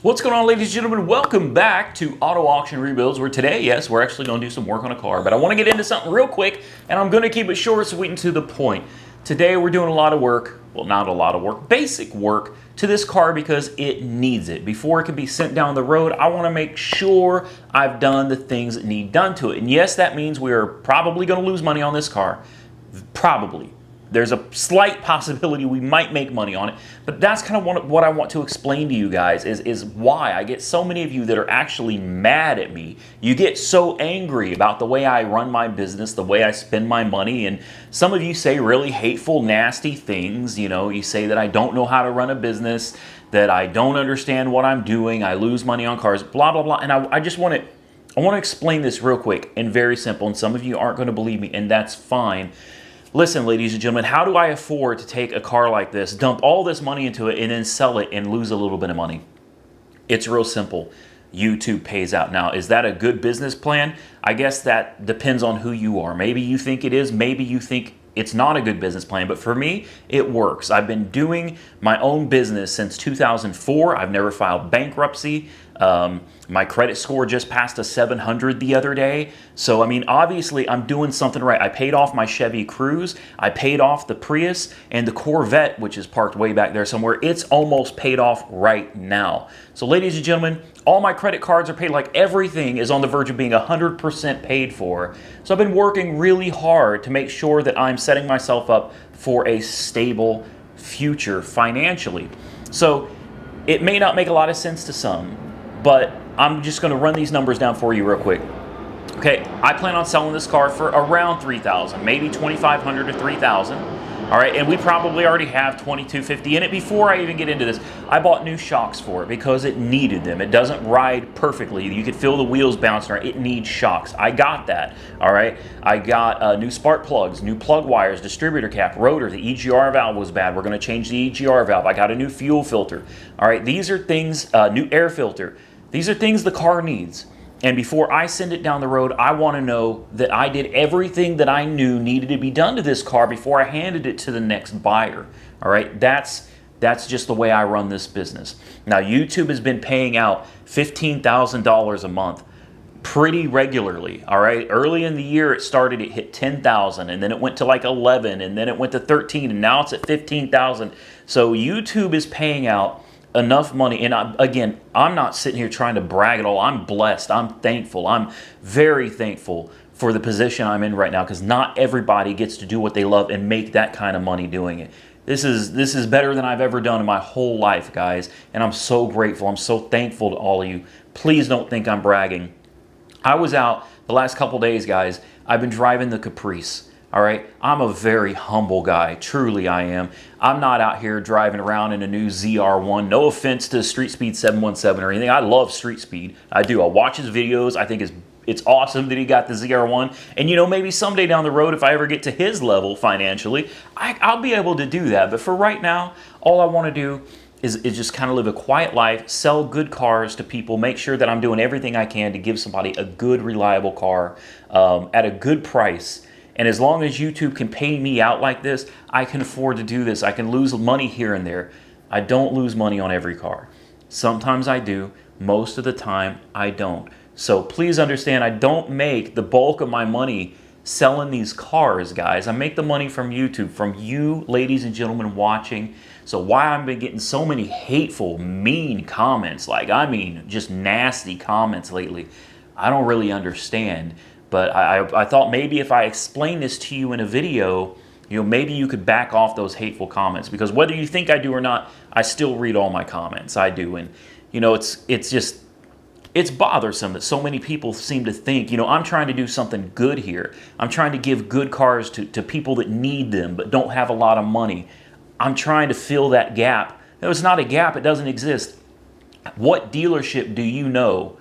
What's going on, ladies and gentlemen? Welcome back to Auto Auction Rebuilds, where today, yes, we're actually going to do some work on a car, but I want to get into something real quick, and I'm going to keep it short, sweet, and to the point. Today, we're doing a lot of work, well, not a lot of work, basic work to this car because it needs it. Before it can be sent down the road, I want to make sure I've done the things that need done to it. And yes, that means we are probably going to lose money on this car. Probably. There's a slight possibility we might make money on it, but that's kind of what I want to explain to you guys is why I get so many of you that are actually mad at me. You get so angry about the way I run my business, the way I spend my money, and some of you say really hateful, nasty things. You know, you say that I don't know how to run a business, that I don't understand what I'm doing, I lose money on cars, blah, blah, blah. And I just want to explain this real quick and very simple, and some of you aren't going to believe me, and that's fine. Listen, ladies and gentlemen, how do I afford to take a car like this, dump all this money into it, and then sell it and lose a little bit of money? It's real simple. YouTube pays out. Now, is that a good business plan? I guess that depends on who you are. Maybe you think it is. Maybe you think it's not a good business plan. But for me, it works. I've been doing my own business since 2004. I've never filed bankruptcy. My credit score just passed a 700 the other day. So, I mean, obviously, I'm doing something right. I paid off my Chevy Caprice. I paid off the Prius and the Corvette, which is parked way back there somewhere. It's almost paid off right now. So, ladies and gentlemen, all my credit cards are paid. Like, everything is on the verge of being 100% paid for. So, I've been working really hard to make sure that I'm setting myself up for a stable future financially. So, it may not make a lot of sense to some, but I'm just going to run these numbers down for you real quick. Okay, I plan on selling this car for around $3,000, maybe $2,500 to $3,000. All right, and we probably already have $2,250 in it. Before I even get into this, I bought new shocks for it because it needed them. It doesn't ride perfectly. You could feel the wheels bouncing around. It needs shocks. I got that. All right, I got new spark plugs, new plug wires, distributor cap, rotor. The EGR valve was bad. We're going to change the EGR valve. I got a new fuel filter. All right, these are things, new air filter. These are things the car needs. And before I send it down the road, I want to know that I did everything that I knew needed to be done to this car before I handed it to the next buyer. All right, that's just the way I run this business. Now, YouTube has been paying out $15,000 a month pretty regularly. All right, early in the year it hit 10,000, and then it went to like 11, and then it went to 13, and now it's at 15,000. So YouTube is paying out enough money, and again, I'm not sitting here trying to brag at all. I'm blessed. I'm thankful. I'm very thankful for the position I'm in right now, because not everybody gets to do what they love and make that kind of money doing it. This is better than I've ever done in my whole life, guys, and I'm so grateful. I'm so thankful to all of you. Please don't think I'm bragging. I was out the last couple days, guys. I've been driving the Caprice. All right, I'm a very humble guy. Truly, I am. I'm not out here driving around in a new ZR1. No offense to Street Speed 717 or anything. I love Street Speed. I do. I watch his videos. I think it's awesome that he got the ZR1. And, you know, maybe someday down the road, if I ever get to his level financially, I'll be able to do that. But for right now, all I want to do is just kind of live a quiet life, sell good cars to people, make sure that I'm doing everything I can to give somebody a good, reliable car at a good price. And as long as YouTube can pay me out like this, I can afford to do this. I can lose money here and there. I don't lose money on every car. Sometimes I do. Most of the time, I don't. So please understand, I don't make the bulk of my money selling these cars, guys. I make the money from YouTube, from you, ladies and gentlemen, watching. So why I've been getting so many hateful, mean comments, like, I mean, just nasty comments lately, I don't really understand. But I thought maybe if I explain this to you in a video, you know, maybe you could back off those hateful comments. Because whether you think I do or not, I still read all my comments. I do. And, you know, it's bothersome that so many people seem to think, you know, I'm trying to do something good here. I'm trying to give good cars to people that need them but don't have a lot of money. I'm trying to fill that gap. No, it's not a gap. It doesn't exist. What dealership do you know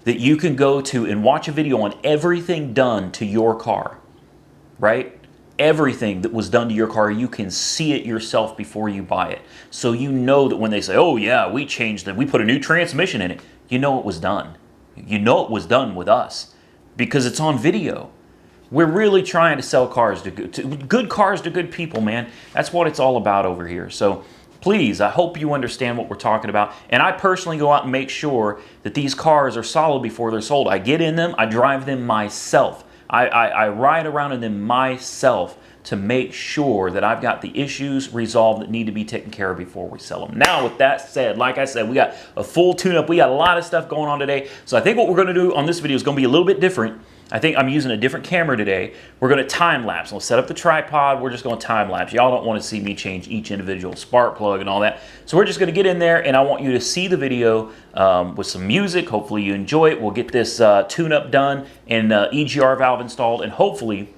that you can go to and watch a video on everything done to your car, right? Everything that was done to your car, you can see it yourself before you buy it. So you know that when they say, oh yeah, we changed it, we put a new transmission in it, you know it was done. You know it was done with us because it's on video. We're really trying to sell cars to good cars to good people, man. That's what it's all about over here. So please, I hope you understand what we're talking about. And I personally go out and make sure that these cars are solid before they're sold. I get in them, I drive them myself. I ride around in them myself to make sure that I've got the issues resolved that need to be taken care of before we sell them. Now, with that said, like I said, we got a full tune-up. We got a lot of stuff going on today. So I think what we're going to do on this video is going to be a little bit different. I think I'm using a different camera today. We're going to time-lapse. We'll set up the tripod. We're just going to time-lapse. Y'all don't want to see me change each individual spark plug and all that. So we're just going to get in there, and I want you to see the video with some music. Hopefully you enjoy it. We'll get this tune-up done and EGR valve installed, and hopefully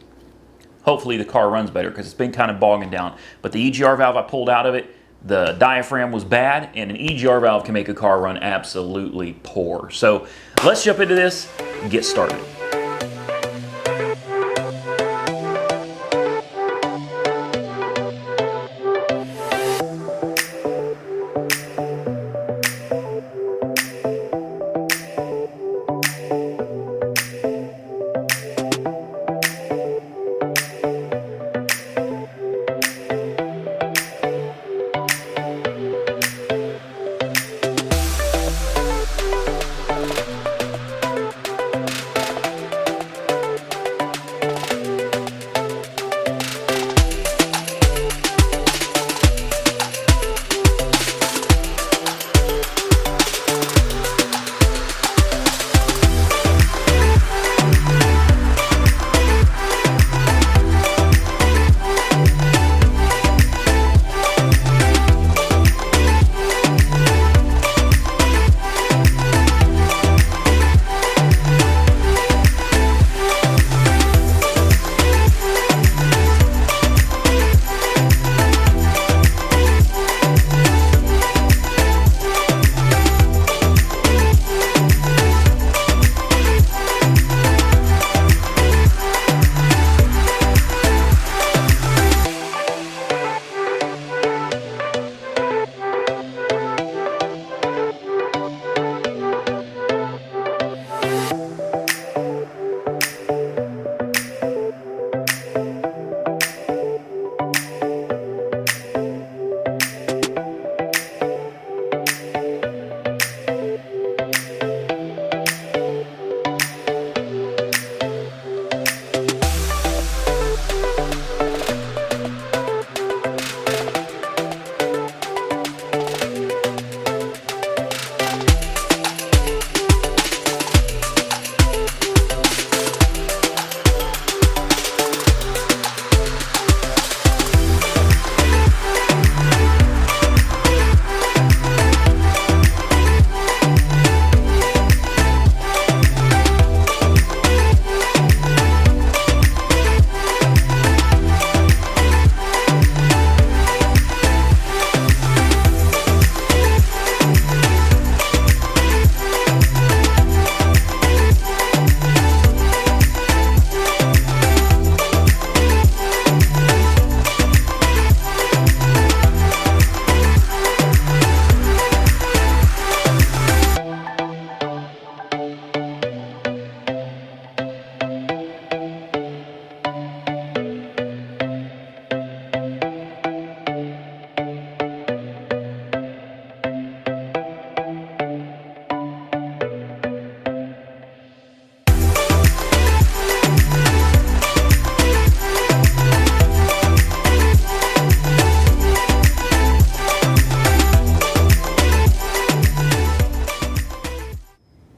the car runs better because it's been kind of bogging down. But the EGR valve I pulled out of it, the diaphragm was bad, and an EGR valve can make a car run absolutely poor. So let's jump into this and get started.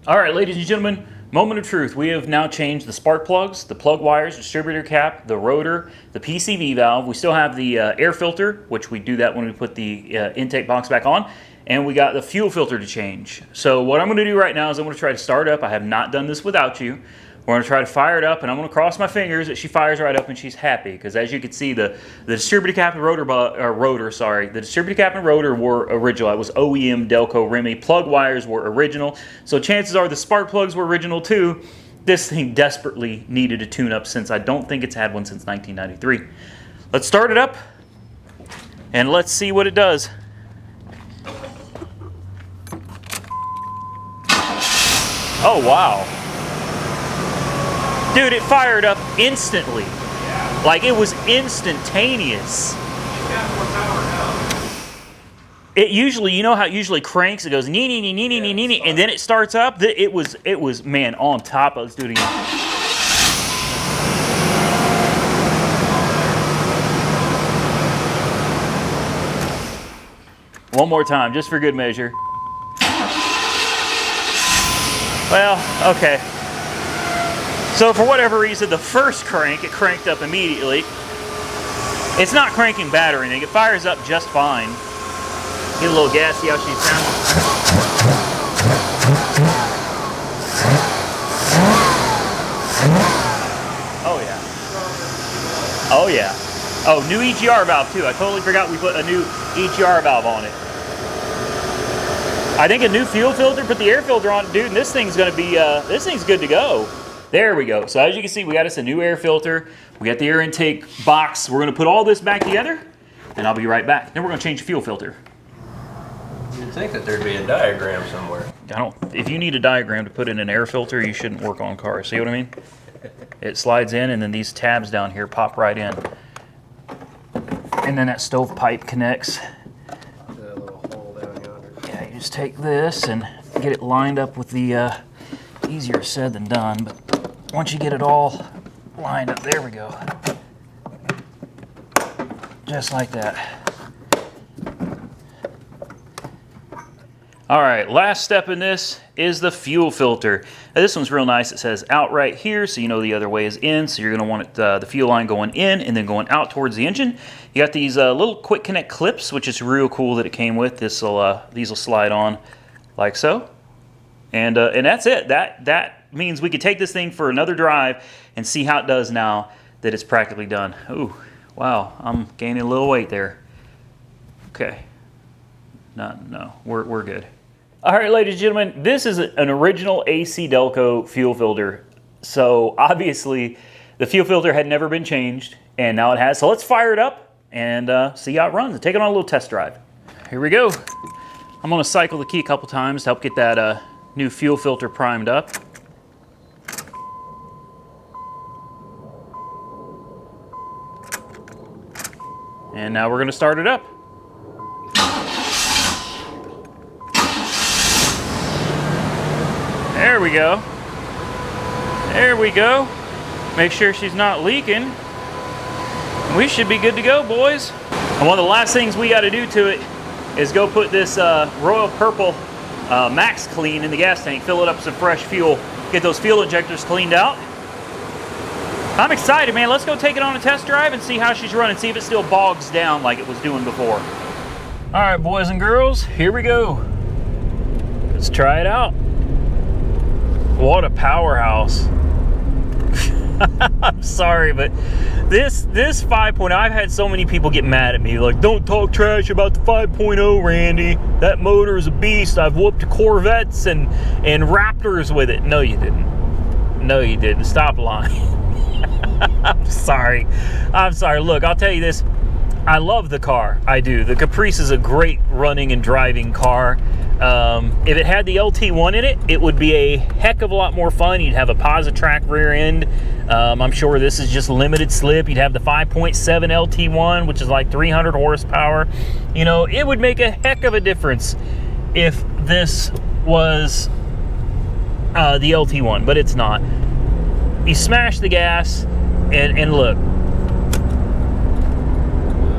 All right, ladies and gentlemen, moment of truth. We have now changed the spark plugs, the plug wires, distributor cap, the rotor, the PCV valve. We still have the air filter, which we do that when we put the intake box back on. And we got the fuel filter to change. So what I'm going to do right now is I'm going to try to start up. I have not done this without you. We're going to try to fire it up, and I'm going to cross my fingers that she fires right up and she's happy. Because as you can see, the distributor cap and rotor, the distributor cap and rotor were original. It was OEM Delco Remy. Plug wires were original. So chances are the spark plugs were original too. This thing desperately needed a tune-up since I don't think it's had one since 1993. Let's start it up, and let's see what it does. Oh, wow. Dude, it fired up instantly. Yeah. Like, it was instantaneous. It usually, you know how it usually cranks, it goes nee nee nee nee nee nee nee, and then it starts up. It was man on top. Let's do it again. One more time, just for good measure. Well, okay. So for whatever reason, the first crank, it cranked up immediately. It's not cranking bad or anything. It fires up just fine. Get a little gas, see how she sounds. Oh yeah. Oh yeah. Oh, new EGR valve too. I totally forgot we put a new EGR valve on it. I think a new fuel filter, put the air filter on it, dude, and this thing's gonna be, this thing's good to go. There we go. So as you can see, we got us a new air filter. We got the air intake box. We're gonna put all this back together, and I'll be right back. Then we're gonna change the fuel filter. You'd think that there'd be a diagram somewhere. If you need a diagram to put in an air filter, you shouldn't work on cars. See what I mean? It slides in, and then these tabs down here pop right in. And then that stovepipe connects. That little hole down yonder. Yeah, you just take this and get it lined up with the, easier said than done, but once you get it all lined up, there we go. Just like that. All right, last step in this is the fuel filter. Now, this one's real nice. It says out right here, so you know the other way is in. So you're gonna want it, the fuel line going in and then going out towards the engine. You got these little quick connect clips, which is real cool that it came with. These will slide on like so. And that's it. That means we could take this thing for another drive and see how it does now that it's practically done. Ooh, wow, I'm gaining a little weight there. Okay, no, we're good. All right, ladies and gentlemen, this is an original AC Delco fuel filter. So obviously the fuel filter had never been changed, and now it has. So let's fire it up and see how it runs and take it on a little test drive. Here we go. I'm gonna cycle the key a couple times to help get that new fuel filter primed up. And now we're gonna start it up. There we go. There we go. Make sure she's not leaking. We should be good to go, boys. And one of the last things we got to do to it is go put this Royal Purple Max Clean in the gas tank, fill it up with some fresh fuel, get those fuel injectors cleaned out. I'm excited, man. Let's go take it on a test drive and see how she's running, see if it still bogs down like it was doing before. All right, boys and girls, here we go. Let's try it out. What a powerhouse. I'm sorry, but this 5.0, I've had so many people get mad at me, like, don't talk trash about the 5.0, Randy. That motor is a beast. I've whooped Corvettes and Raptors with it. No, you didn't. No, you didn't. Stop lying. I'm sorry. Look, I'll tell you this. I love the car. I do. The Caprice is a great running and driving car. If it had the LT1 in it, it would be a heck of a lot more fun. You'd have a Positrack rear end. I'm sure this is just limited slip. You'd have the 5.7 LT1, which is like 300 horsepower. You know, it would make a heck of a difference if this was the LT1, but it's not. You smash the gas, and look.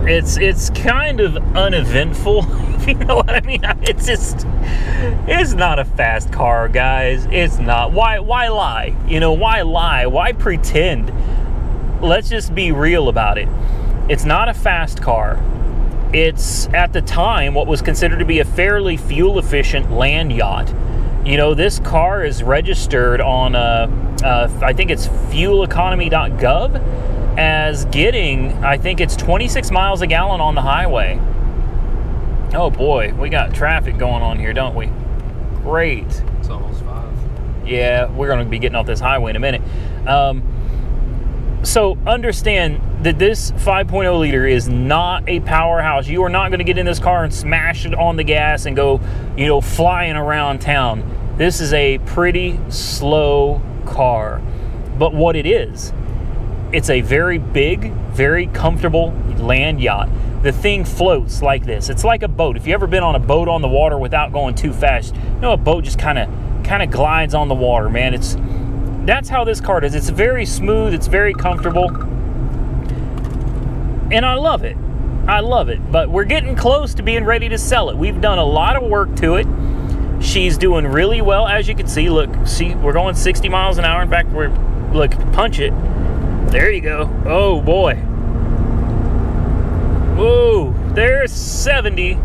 It's kind of uneventful, if you know what I mean. It's not a fast car, guys. It's not. Why lie? You know, why lie? Why pretend? Let's just be real about it. It's not a fast car. It's, at the time, what was considered to be a fairly fuel-efficient land yacht. You know, this car is registered on, I think it's fueleconomy.gov. as getting, I think it's 26 miles a gallon on the highway. Oh boy, we got traffic going on here, don't we? Great. It's almost 5. Yeah, we're going to be getting off this highway in a minute. So understand that this 5.0 liter is not a powerhouse. You are not going to get in this car and smash it on the gas and go, you know, flying around town. This is a pretty slow car. But what it is, it's a very big, very comfortable land yacht. the thing floats like this. It's like a boat. If you ever been on a boat on the water without going too fast, you know, a boat just kind of glides on the water, man. That's how this car is. It's very smooth. It's very comfortable. And I love it. I love it. But we're getting close to being ready to sell it. We've done a lot of work to it. She's doing really well, as you can see. Look, see, we're going 60 miles an hour. In fact, look, punch it. There you go. Oh, boy. Whoa, there's 70.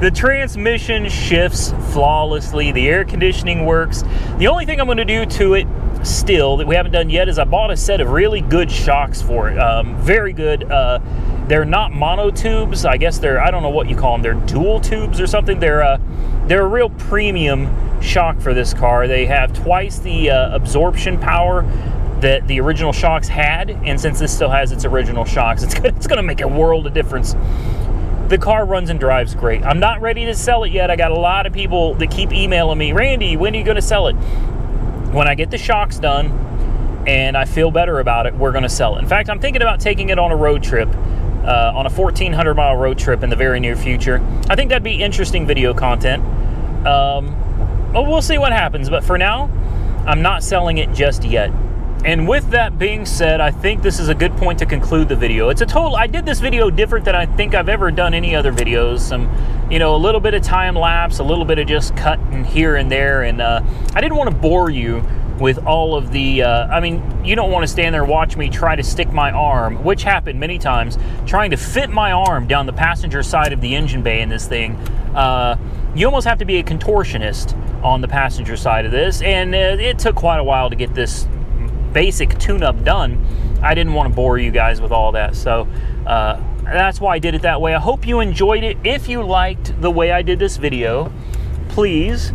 The transmission shifts flawlessly. The air conditioning works. The only thing I'm going to do to it still that we haven't done yet is I bought a set of really good shocks for it. Very good. They're not mono tubes. I guess I don't know what you call them. They're dual tubes or something. They're a real premium shock for this car. They have twice the absorption power that the original shocks had, and since this still has its original shocks, it's going to make a world of difference. The car runs and drives great. I'm not ready to sell it yet. I got a lot of people that keep emailing me, Randy, when are you going to sell it? When I get the shocks done and I feel better about it, we're going to sell it. In fact, I'm thinking about taking it on a road trip, on a 1,400-mile road trip in the very near future. I think that'd be interesting video content. Well, we'll see what happens, but for now, I'm not selling it just yet. And with that being said, I think this is a good point to conclude the video. I did this video different than I think I've ever done any other videos. A little bit of time lapse, a little bit of just cutting here and there. And I didn't want to bore you with all of the, you don't want to stand there and watch me try to stick my arm, which happened many times, trying to fit my arm down the passenger side of the engine bay in this thing. You almost have to be a contortionist on the passenger side of this. And it took quite a while to get this basic tune-up done. I didn't want to bore you guys with all that, so that's why I did it that way. I hope you enjoyed it. If you liked the way I did this video, please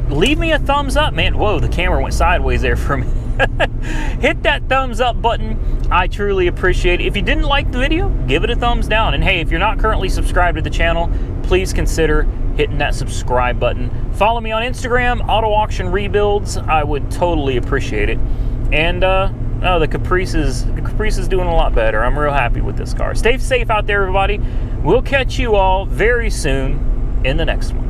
leave me a thumbs up, man. Whoa, the camera went sideways there for a minute. Hit that thumbs up button. I truly appreciate it. If you didn't like the video, give it a thumbs down. And hey, if you're not currently subscribed to the channel, please consider hitting that subscribe button. Follow me on Instagram, Auto Auction Rebuilds. I would totally appreciate it. And the Caprice is doing a lot better. I'm real happy with this car. Stay safe out there, everybody. We'll catch you all very soon in the next one.